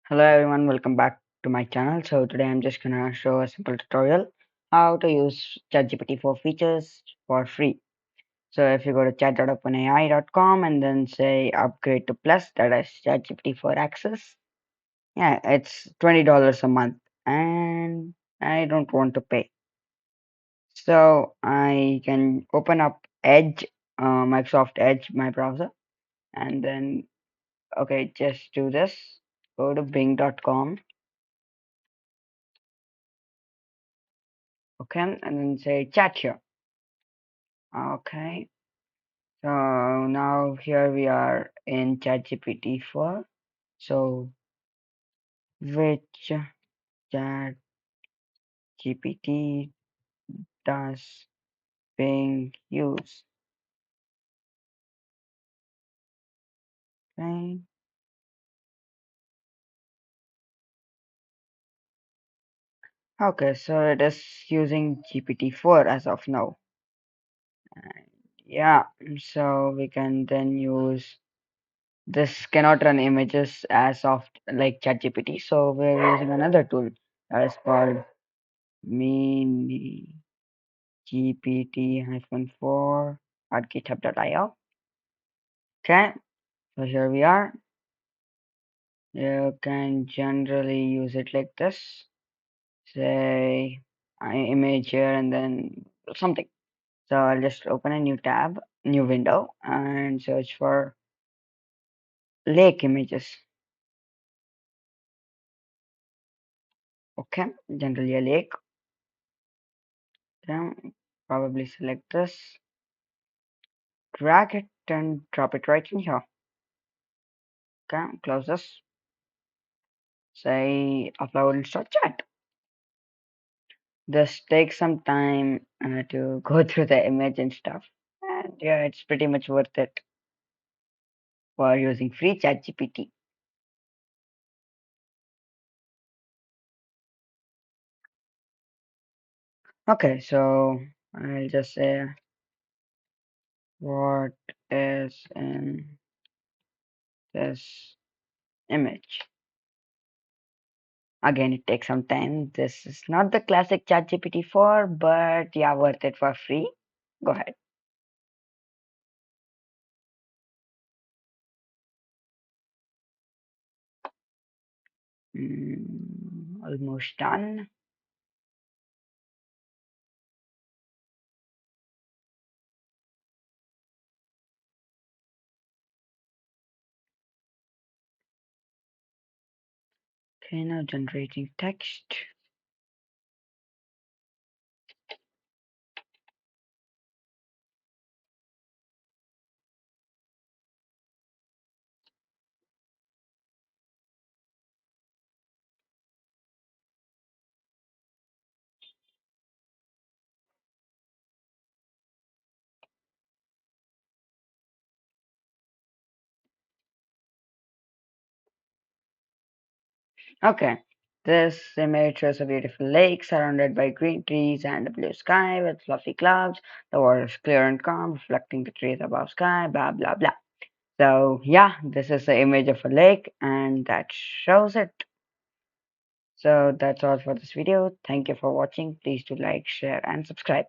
Hello everyone, welcome back to my channel. So today I'm just gonna show a simple tutorial how to use Chat GPT-4 features for free. So if you go to chat.openai.com and then say upgrade to plus, that is Chat GPT-4 access. Yeah, it's $20 a month and I don't want to pay. So I can open up Edge, Microsoft Edge, my browser, and then okay, just do this. Go to bing.com. Okay, and then say chat here. Okay, so now here we are in ChatGPT 4. So which chat GPT does being used? Okay. Okay, so it is using GPT-4 as of now. Yeah, so we can then use this cannot run images as of like ChatGPT, so we're using another tool that is called Mini GPT-4 at github.io. Okay, so here we are. You can generally use it like this. Say image here and then something. So I'll just open a new tab, new window, and search for lake images. Okay, generally a lake. Then probably select this, drag it and drop it right in here. Okay, close this. Say upload and start chat. This takes some time to go through the image and stuff. And yeah, it's pretty much worth it for using free chat GPT. Okay, so I'll just say what is in this image. Again, it takes some time. This is not the classic chat GPT-4, but yeah, worth it for free. Go ahead. Almost done. Okay, now generating text. Okay, this image shows a beautiful lake surrounded by green trees and a blue sky with fluffy clouds. The water is clear and calm, reflecting the trees above sky, blah blah blah. So yeah, this is the image of a lake and that shows it. So that's all for this video. Thank you for watching. Please do like, share and subscribe.